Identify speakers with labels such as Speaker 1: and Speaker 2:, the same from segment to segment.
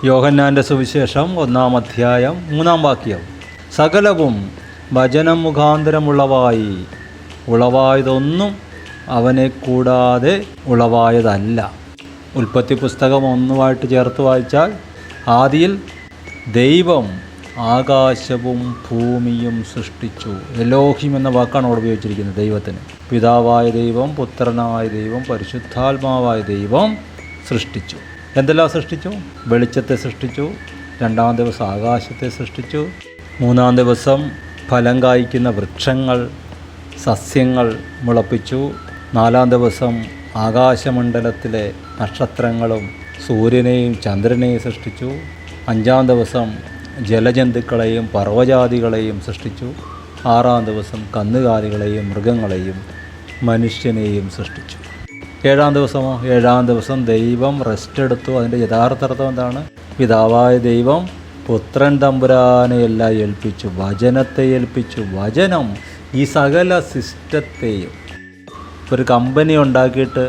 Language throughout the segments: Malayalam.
Speaker 1: യോഹന്നാൻ്റെ സുവിശേഷം 1-ാം അധ്യായം 3-ാം വാക്യം. സകലവും വചനം മുഖാന്തരമുളവായി, ഉളവായതൊന്നും അവനെ കൂടാതെ ഉളവായതല്ല. ഉൽപ്പത്തി പുസ്തകം 1 ചേർത്ത് വായിച്ചാൽ, ആദിയിൽ ദൈവം ആകാശവും ഭൂമിയും സൃഷ്ടിച്ചു. എലോഹിം എന്ന വാക്കാണ് അവിടെ ഉപയോഗിച്ചിരിക്കുന്നത്. ദൈവത്തിന് പിതാവായ ദൈവം, പുത്രനായ ദൈവം, പരിശുദ്ധാത്മാവായ ദൈവം സൃഷ്ടിച്ചു. എന്തെല്ലാം സൃഷ്ടിച്ചു? വെളിച്ചത്തെ സൃഷ്ടിച്ചു. 2-ാം ദിവസം ആകാശത്തെ സൃഷ്ടിച്ചു. 3-ാം ദിവസം ഫലം കായ്ക്കുന്ന വൃക്ഷങ്ങൾ, സസ്യങ്ങൾ മുളപ്പിച്ചു. 4-ാം ദിവസം ആകാശമണ്ഡലത്തിലെ നക്ഷത്രങ്ങളും സൂര്യനെയും ചന്ദ്രനെയും സൃഷ്ടിച്ചു. 5-ാം ദിവസം ജലജന്തുക്കളെയും പർവ്വജാതികളെയും സൃഷ്ടിച്ചു. 6-ാം ദിവസം കന്നുകാലികളെയും മൃഗങ്ങളെയും മനുഷ്യനെയും സൃഷ്ടിച്ചു. 7-ാം ദിവസമോ? 7-ാം ദിവസം ദൈവം റെസ്റ്റ് എടുത്തു. അതിൻ്റെ യഥാർത്ഥ അർത്ഥം എന്താണ്? പിതാവായ ദൈവം പുത്രൻ തമ്പുരാനെ എല്ലാം ഏൽപ്പിച്ചു, വചനത്തെ ഏൽപ്പിച്ചു. വചനം ഈ സകല സിസ്റ്റത്തെയും, ഒരു കമ്പനി ഉണ്ടാക്കിയിട്ട്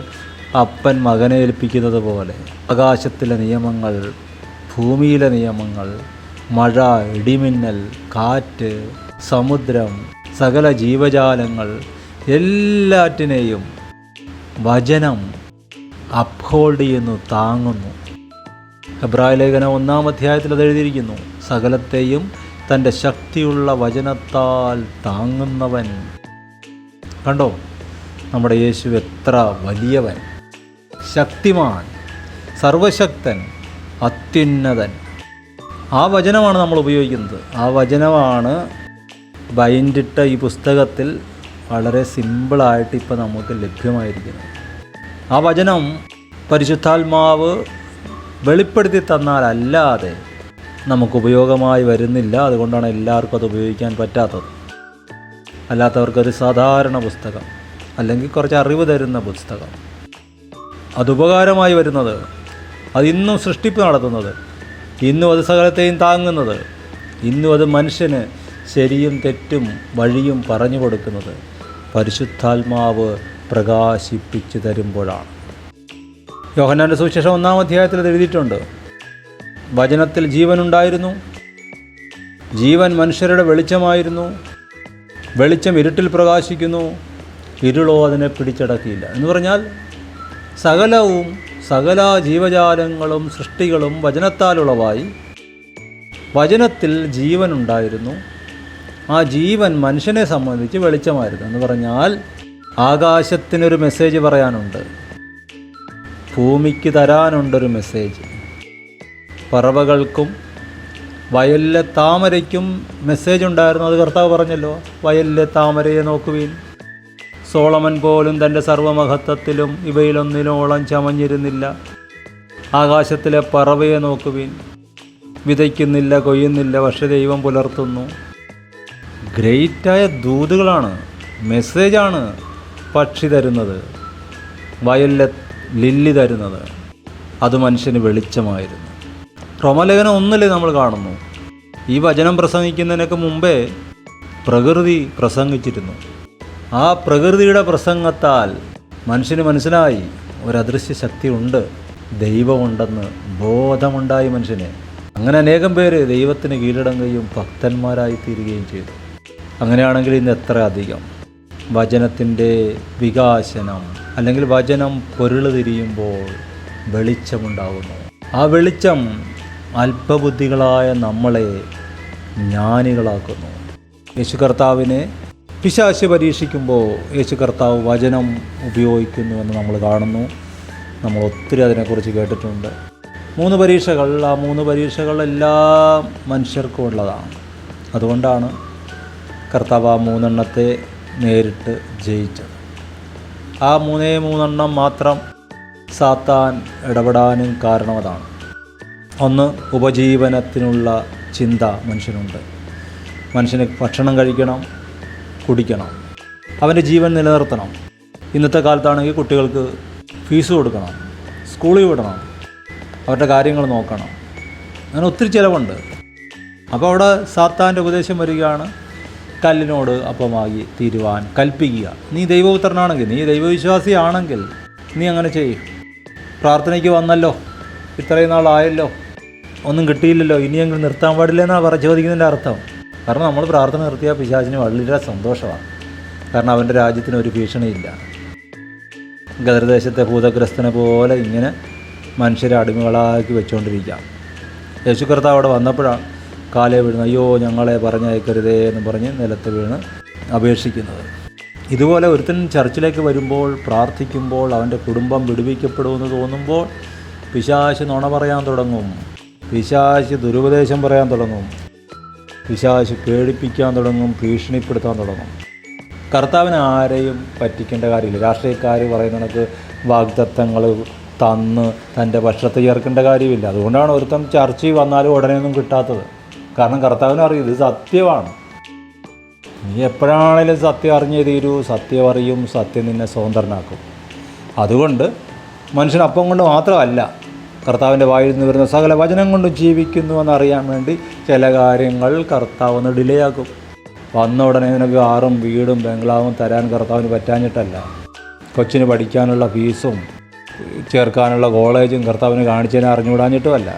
Speaker 1: അപ്പൻ മകനെ ഏൽപ്പിക്കുന്നത് പോലെ ആകാശത്തിലെ നിയമങ്ങൾ, ഭൂമിയിലെ നിയമങ്ങൾ, മഴ, ഇടിമിന്നൽ, കാറ്റ്, സമുദ്രം, സകല ജീവജാലങ്ങൾ എല്ലാറ്റിനെയും വചനം അപ്ഹോൾഡ് ചെയ്യുന്നു, താങ്ങുന്നു. എബ്രായ ലേഖനം 1-ാം അധ്യായത്തിൽ അത് എഴുതിയിരിക്കുന്നു. സകലത്തെയും തൻ്റെ ശക്തിയുള്ള വചനത്താൽ താങ്ങുന്നവൻ. കണ്ടോ നമ്മുടെ യേശു എത്ര വലിയവൻ, ശക്തിമാൻ, സർവശക്തൻ, അത്യുന്നതൻ. ആ വചനമാണ് നമ്മൾ ഉപയോഗിക്കുന്നത്. ആ വചനമാണ് ബൈൻഡിട്ട ഈ പുസ്തകത്തിൽ വളരെ സിമ്പിളായിട്ട് ഇപ്പോൾ നമുക്ക് ലഭ്യമായിരിക്കുന്നത്. ആ വചനം പരിശുദ്ധാത്മാവ് വെളിപ്പെടുത്തി തന്നാലല്ലാതെ നമുക്ക് ഉപയോഗമായി വരുന്നില്ല. അതുകൊണ്ടാണ് എല്ലാവർക്കും അത് ഉപയോഗിക്കാൻ പറ്റാത്തത്. അല്ലാത്തവർക്കൊരു സാധാരണ പുസ്തകം, അല്ലെങ്കിൽ കുറച്ച് അറിവ് തരുന്ന പുസ്തകം, അത് ഉപകാരമായി വരുന്നത്, അത് ഇന്നും സൃഷ്ടിപ്പ് നടത്തുന്നത്, ഇന്നും അത് സകലത്തെയും താങ്ങുന്നത്, ഇന്നും അത് മനുഷ്യന് ശരിയും തെറ്റും വഴിയും പറഞ്ഞു കൊടുക്കുന്നത് പരിശുദ്ധാത്മാവ് പ്രകാശിപ്പിച്ചു തരുമ്പോഴാണ്. യോഹന്നാൻ്റെ സുവിശേഷം 1-ാം അധ്യായത്തിൽ അത് എഴുതിയിട്ടുണ്ട്. വചനത്തിൽ ജീവനുണ്ടായിരുന്നു, ജീവൻ മനുഷ്യരുടെ വെളിച്ചമായിരുന്നു. വെളിച്ചം ഇരുട്ടിൽ പ്രകാശിക്കുന്നു, ഇരുളോ അതിനെ പിടിച്ചടക്കിയില്ല. എന്ന് പറഞ്ഞാൽ സകലവും, സകല ജീവജാലങ്ങളും സൃഷ്ടികളും വചനത്താലുളവായി. വചനത്തിൽ ജീവനുണ്ടായിരുന്നു. ആ ജീവൻ മനുഷ്യനെ സംബന്ധിച്ച് വെളിച്ചമായിരുന്നു. എന്ന് പറഞ്ഞാൽ ആകാശത്തിനൊരു മെസ്സേജ് പറയാനുണ്ട്, ഭൂമിക്ക് തരാനുണ്ടൊരു മെസ്സേജ്. പറവകൾക്കും വയലിലെ താമരയ്ക്കും മെസ്സേജ് ഉണ്ടായിരുന്നു. അത് കർത്താവ് പറഞ്ഞല്ലോ, വയലിലെ താമരയെ നോക്കുവീൻ, സോളമൻ പോലും തൻ്റെ സർവ്വമഹത്വത്തിലും ഇവയിലൊന്നിനോളം ചമഞ്ഞിരുന്നില്ല. ആകാശത്തിലെ പറവയെ നോക്കുവീൻ, വിതയ്ക്കുന്നില്ല, കൊയ്യുന്നില്ല, പക്ഷെ ദൈവം പുലർത്തുന്നു. ഗ്രേറ്റായ ദൂതുകളാണ്, മെസ്സേജാണ് പക്ഷി തരുന്നത്, വയലിലെ ലില്ലി തരുന്നത്. അത് മനുഷ്യന് വെളിച്ചമായിരുന്നു. റോമാലേഖനം 1 നമ്മൾ കാണുന്നു, ഈ വചനം പ്രസംഗിക്കുന്നതിനൊക്കെ മുമ്പേ പ്രകൃതി പ്രസംഗിച്ചിരുന്നു. ആ പ്രകൃതിയുടെ പ്രസംഗത്താൽ മനുഷ്യന് മനസ്സിലായി ഒരദൃശ്യ ശക്തി ഉണ്ട്, ദൈവമുണ്ടെന്ന് ബോധമുണ്ടായി മനുഷ്യന്. അങ്ങനെ അനേകം പേര് ദൈവത്തിന് കീഴടങ്ങുകയും ഭക്തന്മാരായി തീരുകയും ചെയ്തു. അങ്ങനെയാണെങ്കിൽ ഇന്ന് എത്ര അധികം വചനത്തിൻ്റെ വികാസനം, അല്ലെങ്കിൽ വചനം പൊരുൾ തിരിയുമ്പോൾ വെളിച്ചമുണ്ടാകുന്നു. ആ വെളിച്ചം അല്പബുദ്ധികളായ നമ്മളെ ജ്ഞാനികളാക്കുന്നു. യേശു കർത്താവിനെ പിശാച് പരീക്ഷിക്കുമ്പോൾ യേശു കർത്താവ് വചനം ഉപയോഗിക്കുന്നുവെന്ന് നമ്മൾ കാണുന്നു. നമ്മൾ ഒത്തിരി അതിനെക്കുറിച്ച് കേട്ടിട്ടുണ്ട്. 3 പരീക്ഷകൾ, ആ 3 പരീക്ഷകൾ എല്ലാ മനുഷ്യർക്കും ഉള്ളതാണ്. അതുകൊണ്ടാണ് കർത്താവ് ആ 3 എണ്ണത്തെ നേരിട്ട് ജയിച്ചത്. ആ 3 മാത്രം സാത്താൻ ഇടപെടാനും കാരണം അതാണ്. ഒന്ന്, ഉപജീവനത്തിനുള്ള ചിന്ത മനുഷ്യനുണ്ട്. മനുഷ്യന് ഭക്ഷണം കഴിക്കണം, കുടിക്കണം, അവൻ്റെ ജീവൻ നിലനിർത്തണം. ഇന്നത്തെ കാലത്താണെങ്കിൽ കുട്ടികൾക്ക് ഫീസ് കൊടുക്കണം, സ്കൂളിൽ വിടണം, അവരുടെ കാര്യങ്ങൾ നോക്കണം, അങ്ങനെ ഒത്തിരി ചിലവുണ്ട്. അപ്പോൾ അവിടെ സാത്താൻ്റെ ഉപദേശം വരികയാണ്, കല്ലിനോട് അപ്പമായി തീരുവാൻ കൽപ്പിക്കുക. നീ ദൈവപുത്രനാണെങ്കിൽ, നീ ദൈവവിശ്വാസിയാണെങ്കിൽ നീ അങ്ങനെ ചെയ്യും. പ്രാർത്ഥനയ്ക്ക് വന്നല്ലോ, ഇത്രയും നാളായല്ലോ, ഒന്നും കിട്ടിയില്ലല്ലോ, ഇനിയെങ്കിലും നിർത്താൻ പാടില്ല എന്നാണ് ചോദിക്കുന്നതിൻ്റെ അർത്ഥം. കാരണം നമ്മൾ പ്രാർത്ഥന നിർത്തിയാൽ പിശാചിന് വളരെ സന്തോഷമാണ്. കാരണം അവൻ്റെ രാജ്യത്തിന് ഒരു ഭീഷണിയില്ല. ഗദർദേശത്തെ ഭൂതഗ്രസ്തനെ പോലെ ഇങ്ങനെ മനുഷ്യരെ അടിമകളാക്കി വെച്ചുകൊണ്ടിരിക്കാം. യേശു കർത്താവ് അവിടെ വന്നപ്പോഴാണ് കാലേ വീഴുന്നത്, അയ്യോ ഞങ്ങളെ പറഞ്ഞയക്കരുതേ എന്ന് പറഞ്ഞ് നിലത്ത് വീണ് അപേക്ഷിക്കുന്നത്. ഇതുപോലെ ഒരുത്തൻ ചർച്ചിലേക്ക് വരുമ്പോൾ, പ്രാർത്ഥിക്കുമ്പോൾ, അവൻ്റെ കുടുംബം വിടുവിക്കപ്പെടുമെന്ന് തോന്നുമ്പോൾ പിശാച് നുണ പറയാൻ തുടങ്ങും, പിശാച് ദുരുപദേശം പറയാൻ തുടങ്ങും, പിശാച് പേടിപ്പിക്കാൻ തുടങ്ങും, ഭീഷണിപ്പെടുത്താൻ തുടങ്ങും. കർത്താവിന് ആരെയും പറ്റിക്കേണ്ട കാര്യമില്ല. രാഷ്ട്രീയക്കാർ പറയുന്ന കണക്ക് വാഗ്ദത്തങ്ങൾ തന്ന് തൻ്റെ പക്ഷത്ത് ചേർക്കേണ്ട കാര്യമില്ല. അതുകൊണ്ടാണ് ഒരുത്തൻ ചർച്ചയിൽ വന്നാലും ഉടനെയൊന്നും കിട്ടാത്തത്. കാരണം കർത്താവിന് അറിയും ഇത് സത്യമാണ്. നീ എപ്പോഴാണേലും സത്യം അറിഞ്ഞേ തീരൂ, സത്യം അറിയും, സത്യം നിന്നെ സ്വതന്ത്രനാക്കും. അതുകൊണ്ട് മനുഷ്യൻ അപ്പം കൊണ്ട് മാത്രമല്ല കർത്താവിൻ്റെ വായിൽ നിന്ന് വരുന്ന സകല വചനം കൊണ്ടും ജീവിക്കുന്നുവെന്നറിയാൻ വേണ്ടി ചില കാര്യങ്ങൾ കർത്താവ് ഒന്ന് ഡിലേ ആക്കും. വന്ന ഉടനെ നിനക്ക് കാറും വീടും ബംഗ്ലാവും തരാൻ കർത്താവിന് പറ്റാഞ്ഞിട്ടല്ല, കൊച്ചിന് പഠിക്കാനുള്ള ഫീസും ചേർക്കാനുള്ള കോളേജും കർത്താവിന് കാണിച്ചതിനെ അറിഞ്ഞുവിടാഞ്ഞിട്ടുമല്ല.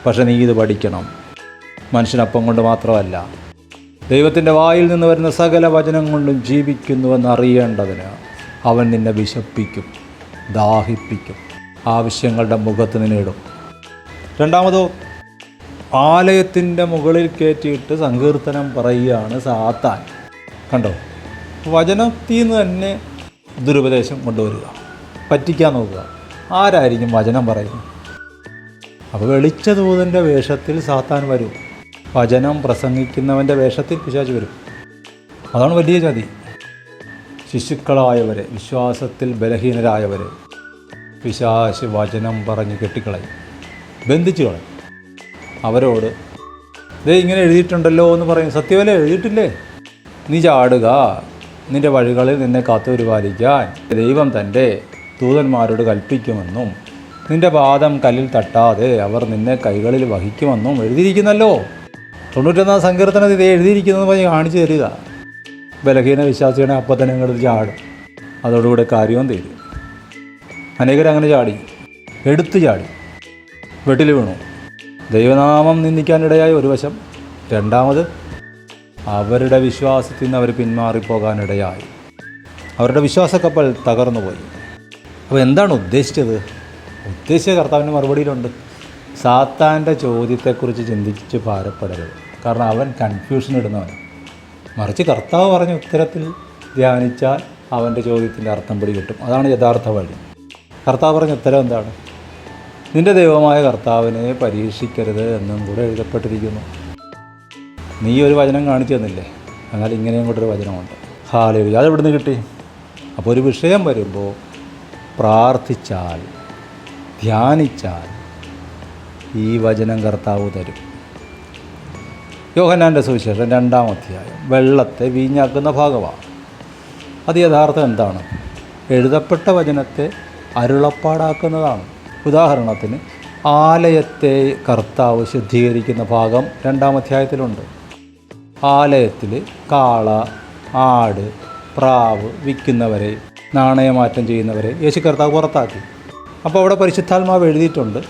Speaker 1: പക്ഷെ നീ ഇത് പഠിക്കണം. മനുഷ്യനപ്പം കൊണ്ട് മാത്രമല്ല, ദൈവത്തിൻ്റെ വായിൽ നിന്ന് വരുന്ന സകല വചനം കൊണ്ടും ജീവിക്കുന്നുവെന്ന് അറിയേണ്ടതിന് അവൻ നിന്നെ വിശപ്പിക്കും, ദാഹിപ്പിക്കും, ആവശ്യങ്ങളുടെ മുഖത്ത് നിന്നിടും. രണ്ടാമതോ, ആലയത്തിൻ്റെ മുകളിൽ കയറ്റിയിട്ട് സങ്കീർത്തനം പറയുകയാണ് സാത്താൻ. കണ്ടോ, വചനത്തിൽ നിന്ന് തന്നെ ദുരുപദേശം കൊണ്ടുവരിക, പറ്റിക്കാൻ നോക്കുക. ആരായിരിക്കും വചനം പറയുന്നത്? അപ്പോൾ വെളിച്ച ദൂതൻ്റെ വേഷത്തിൽ സാത്താൻ വരും, വചനം പ്രസംഗിക്കുന്നവൻ്റെ വേഷത്തിൽ പിശാച് വരും. അതാണ് വലിയ ചതി. ശിശുക്കളായവരെ, വിശ്വാസത്തിൽ ബലഹീനരായവരെ പിശാച് വചനം പറഞ്ഞ് കെട്ടിക്കളയും, ബന്ധിച്ചു കളയും. അവരോട് ദേ ഇങ്ങനെ എഴുതിയിട്ടുണ്ടല്ലോ എന്ന് പറയും. സത്യമല്ലേ, എഴുതിയിട്ടില്ലേ? നീ ചാടുക, നിൻ്റെ വഴികളിൽ നിന്നെ കാത്തുപരിപാലിക്കാൻ ദൈവം തൻ്റെ ദൂതന്മാരോട് കൽപ്പിക്കുമെന്നും നിൻ്റെ പാദം കല്ലിൽ തട്ടാതെ അവർ നിന്നെ കൈകളിൽ വഹിക്കുമെന്നും എഴുതിയിരിക്കുന്നല്ലോ. 91 സങ്കീർത്തനത്തിൽ ഇതേ എഴുതിയിരിക്കുന്നത് പറഞ്ഞ് കാണിച്ചു തരിക. ബലഹീന വിശ്വാസികളെ അപ്പം തന്നെ ഇങ്ങോട്ട് ചാടും, അതോടുകൂടെ കാര്യവും തീരും. അനേകരങ്ങനെ ചാടി, എടുത്തു ചാടി, വെട്ടിൽ വീണു. ദൈവനാമം നിന്ദിക്കാനിടയായി ഒരു വശം, രണ്ടാമത് അവരുടെ വിശ്വാസത്തിൽ നിന്ന് അവർ പിന്മാറിപ്പോകാനിടയായി. അവരുടെ വിശ്വാസക്കപ്പൽ തകർന്നു പോയി. അപ്പോൾ എന്താണ് ഉദ്ദേശിച്ചത്? ഉദ്ദേശിച്ച കർത്താവിൻ്റെ മറുപടിയിലുണ്ട്. സാത്താൻ്റെ ചോദ്യത്തെക്കുറിച്ച് ചിന്തിച്ച് ഭാരപ്പെടരുത്. കാരണം അവൻ കൺഫ്യൂഷൻ ഇടുന്നവനാണ്. മറിച്ച് കർത്താവ് പറഞ്ഞ ഉത്തരത്തിൽ ധ്യാനിച്ചാൽ അവൻ്റെ ചോദ്യത്തിൻ്റെ അർത്ഥം പിടി കിട്ടും. അതാണ് യഥാർത്ഥ വഴി. കർത്താവ് പറഞ്ഞ ഉത്തരം എന്താണ്? നിൻ്റെ ദൈവമായ കർത്താവിനെ പരീക്ഷിക്കരുത് എന്നും കൂടെ എഴുതപ്പെട്ടിരിക്കുന്നു. നീ ഒരു വചനം കാണിച്ചു തന്നില്ലേ, എന്നാൽ ഇങ്ങനെയും കൂടെ ഒരു വചനമുണ്ട്. ഹല്ലേലൂയ. അത് എവിടുന്ന് കിട്ടി? അപ്പോൾ ഒരു വിഷയം വരുമ്പോൾ പ്രാർത്ഥിച്ചാൽ, ധ്യാനിച്ചാൽ ഈ വചനം കർത്താവ് തരും. യോഹന്നാൻ്റെ സുവിശേഷം 2-ാം അധ്യായം വെള്ളത്തെ വീഞ്ഞാക്കുന്ന ഭാഗമാണ്. അത് യഥാർത്ഥം എന്താണ്? എഴുതപ്പെട്ട വചനത്തെ അരുളപ്പാടാക്കുന്നതാണ്. ഉദാഹരണത്തിന് ആലയത്തെ കർത്താവ് ശുദ്ധീകരിക്കുന്ന ഭാഗം 2-ാം അധ്യായത്തിലുണ്ട്. ആലയത്തിൽ കാള, ആട്, പ്രാവ് വിൽക്കുന്നവരെ, നാണയമാറ്റം ചെയ്യുന്നവരെ യേശു കർത്താവ് പുറത്താക്കി. അപ്പോൾ അവിടെ പരിശുദ്ധാത്മാവ് എഴുതിയിട്ടുണ്ട്,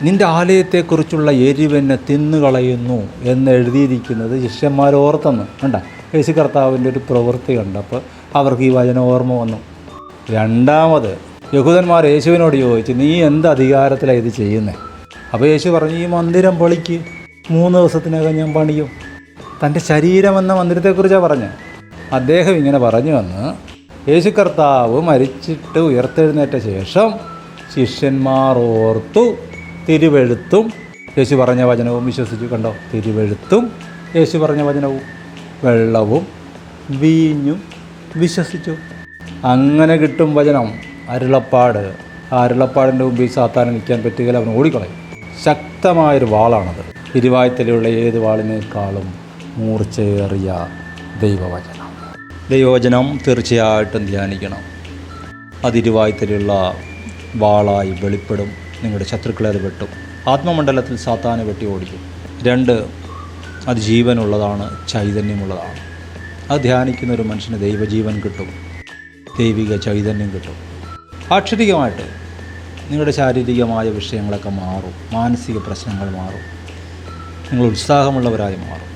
Speaker 1: നിൻ്റെ ആലയത്തെക്കുറിച്ചുള്ള എരിവെന്നെ തിന്നുകളയുന്നു എന്ന് എഴുതിയിരിക്കുന്നത് ശിഷ്യന്മാർ ഓർത്തെന്ന്. കണ്ട, യേശു കർത്താവിൻ്റെ ഒരു പ്രവൃത്തി കണ്ടപ്പോൾ അവർക്ക് ഈ വചനം ഓർമ്മ വന്നു. രണ്ടാമത് യഹൂദന്മാർ യേശുവിനോട് ചോദിച്ചു, നീ എന്ത് അധികാരത്തിലാണ് ഇത് ചെയ്യുന്നത്? അപ്പോൾ യേശു പറഞ്ഞു, ഈ മന്ദിരം പൊളിക്ക്, 3 ദിവസത്തിനകം ഞാൻ പണിയും. തൻ്റെ ശരീരം എന്ന മന്ദിരത്തെക്കുറിച്ചാണ് പറഞ്ഞത്. അദ്ദേഹം ഇങ്ങനെ പറഞ്ഞു വന്ന് യേശു കർത്താവ് മരിച്ചിട്ട് ഉയർത്തെഴുന്നേറ്റ ശേഷം ശിഷ്യന്മാർ ഓർത്തു, തിരുവെഴുത്തും യേശു പറഞ്ഞ വചനവും വിശ്വസിച്ചു. കണ്ടോ, തിരുവെഴുത്തും യേശു പറഞ്ഞ വചനവും വെള്ളവും വീഞ്ഞും വിശ്വസിച്ചു. അങ്ങനെ കിട്ടും വചനം, അരുളപ്പാട്. ആ അരുളപ്പാടിൻ്റെ മുമ്പിൽ സാത്താൻ നിൽക്കാൻ പറ്റുകയില്ല, അവൻ ഓടിക്കളയും. ശക്തമായൊരു വാളാണത്. ഇരുവായ്ത്തലയുള്ള ഏത് വാളിനേക്കാളും മൂർച്ചയേറിയ ദൈവവചനം. ദൈവവചനം തീർച്ചയായിട്ടും ധ്യാനിക്കണം. അതിരുവായ്ത്തലയുള്ള വാളായി വെളിപ്പെടും. നിങ്ങളുടെ ശത്രുക്കളെ അത് വെട്ടും. ആത്മമണ്ഡലത്തിൽ സാത്താനെ വെട്ടി ഓടിക്കും. 2, അത് ജീവനുള്ളതാണ്, ചൈതന്യമുള്ളതാണ്. അത് ധ്യാനിക്കുന്ന ഒരു മനുഷ്യന് ദൈവജീവൻ കിട്ടും, ദൈവിക ചൈതന്യം കിട്ടും. ആക്ഷരികമായിട്ട് നിങ്ങളുടെ ശാരീരികമായ വിഷയങ്ങളൊക്കെ മാറും, മാനസിക പ്രശ്നങ്ങൾ മാറും, നിങ്ങൾ ഉത്സാഹമുള്ളവരായി മാറും.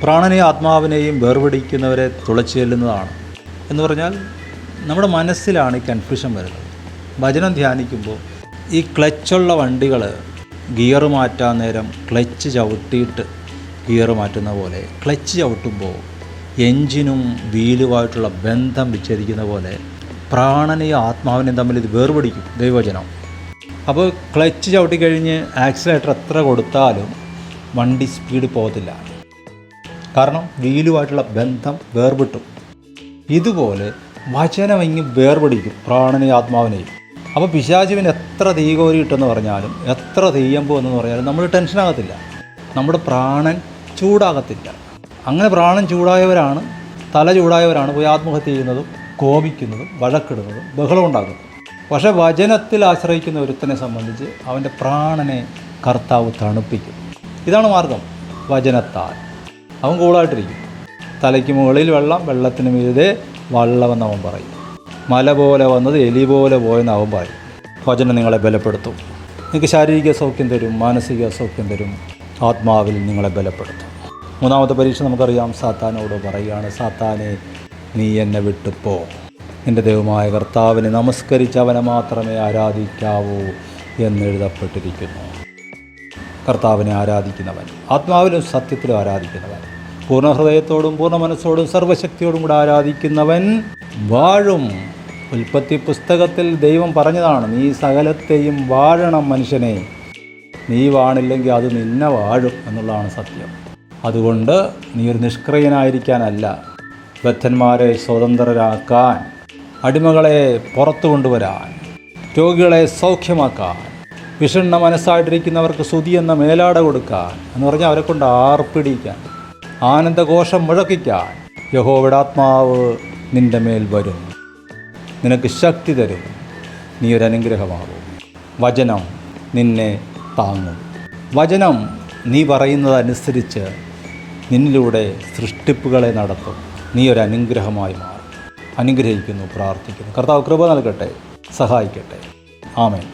Speaker 1: പ്രാണനെയും ആത്മാവിനെയും വേർപിടിക്കുന്നവരെ തുളച്ചു ചെല്ലുന്നതാണ് എന്ന് പറഞ്ഞാൽ നമ്മുടെ മനസ്സിലാണ് ഈ കൺഫ്യൂഷൻ വരുന്നത്. ഭജനം ധ്യാനിക്കുമ്പോൾ ഈ ക്ലച്ചുള്ള വണ്ടികൾ ഗിയർ മാറ്റാൻ നേരം ക്ലച്ച് ചവിട്ടിയിട്ട് ഗിയർ മാറ്റുന്ന പോലെ ക്ലച്ച് ചവിട്ടുമ്പോൾ എൻജിനും വീലുമായിട്ടുള്ള ബന്ധം വിച്ഛേദിക്കുന്ന പോലെ പ്രാണനെയും ആത്മാവിനെയും തമ്മിൽ ഇത് വേർപിടിക്കും ദൈവവചനം. അപ്പോൾ ക്ലച്ച് ചവിട്ടിക്കഴിഞ്ഞ് ആക്സിലേറ്റർ എത്ര കൊടുത്താലും വണ്ടി സ്പീഡ് പോകത്തില്ല, കാരണം വീലുമായിട്ടുള്ള ബന്ധം വേർപെട്ടു. ഇതുപോലെ വചനം ഇങ്ങ് വേർപിടിക്കും പ്രാണനെയും ആത്മാവിനെയും. അപ്പോൾ പിശാചുവിന് എത്ര തീ കോരി ഇട്ടെന്ന് പറഞ്ഞാലും എത്ര തീയമ്പോ എന്ന് പറഞ്ഞാലും നമ്മൾ ടെൻഷനാകത്തില്ല, നമ്മുടെ പ്രാണൻ ചൂടാകത്തില്ല. അങ്ങനെ പ്രാണൻ ചൂടായവരാണ്, തല ചൂടായവരാണ് പോയി ആത്മഹത്യ ചെയ്യുന്നതും കോപിക്കുന്നതും വഴക്കിടുന്നതും ബഹളം ഉണ്ടാക്കുന്നതും. പക്ഷേ വചനത്തിൽ ആശ്രയിക്കുന്ന ഒരുത്തനെ സംബന്ധിച്ച് അവൻ്റെ പ്രാണനെ കർത്താവ് തണുപ്പിക്കും. ഇതാണ് മാർഗം. വചനത്താൽ അവൻ കൂളായിട്ടിരിക്കും. തലയ്ക്ക് മുകളിൽ വെള്ളം, വെള്ളത്തിന് മീതെ വള്ളമെന്ന് അവൻ പറയും. മല പോലെ വന്നത് എലി പോലെ പോയെന്ന് അവൻ പറയും. വചനം നിങ്ങളെ ബലപ്പെടുത്തും. നിങ്ങൾക്ക് ശാരീരിക സൗഖ്യം തരും, മാനസിക സൗഖ്യം തരും, ആത്മാവിൽ നിങ്ങളെ ബലപ്പെടുത്തും. മൂന്നാമത്തെ പരീക്ഷ നമുക്കറിയാം. സാത്താനോട് പറയുകയാണ്, സാത്താനെ നീ എന്നെ വിട്ടുപോ, നിൻ്റെ ദൈവമായ കർത്താവിനെ നമസ്കരിച്ച് അവനെ മാത്രമേ ആരാധിക്കാവൂ എന്നെഴുതപ്പെട്ടിരിക്കുന്നു. കർത്താവിനെ ആരാധിക്കുന്നവൻ, ആത്മാവിലും സത്യത്തിലും ആരാധിക്കുന്നവൻ, പൂർണ്ണ ഹൃദയത്തോടും പൂർണ്ണ മനസ്സോടും സർവ്വശക്തിയോടും കൂടെ ആരാധിക്കുന്നവൻ വാഴും. ഉൽപ്പത്തി പുസ്തകത്തിൽ ദൈവം പറഞ്ഞതാണ്, നീ സകലത്തെയും വാഴണം മനുഷ്യനെ, നീ വാണില്ലെങ്കിൽ അത് നിന്നെ വാഴും എന്നുള്ളതാണ് സത്യം. അതുകൊണ്ട് നീ ഒരു നിഷ്ക്രിയനായിരിക്കാനല്ല, ബദ്ധന്മാരെ സ്വതന്ത്രരാക്കാൻ, അടിമകളെ പുറത്തു കൊണ്ടുവരാൻ, രോഗികളെ സൗഖ്യമാക്കാൻ, വിഷണ്ണ മനസ്സായിട്ടിരിക്കുന്നവർക്ക് സ്തുതി എന്ന മേലാട കൊടുക്കാൻ, എന്ന് പറഞ്ഞാൽ അവരെ കൊണ്ട് ആർപ്പിടിക്കാൻ, ആനന്ദഘോഷം മുഴക്കിക്കാൻ യഹോവയുടെ ആത്മാവ് നിൻ്റെ മേൽ വരും, നിനക്ക് ശക്തി തരും, നീ ഒരു അനുഗ്രഹമാകും. വചനം നിന്നെ താങ്ങും. വചനം നീ പറയുന്നതനുസരിച്ച് നിന്നിലൂടെ സൃഷ്ടിപ്പുകളെ നടത്തും. നീ ഒരു അനുഗ്രഹമായി മാറും. അനുഗ്രഹിക്കുന്നു, പ്രാർത്ഥിക്കുന്നു. കർത്താവ് കൃപ നൽകട്ടെ, സഹായിക്കട്ടെ. ആമേൻ.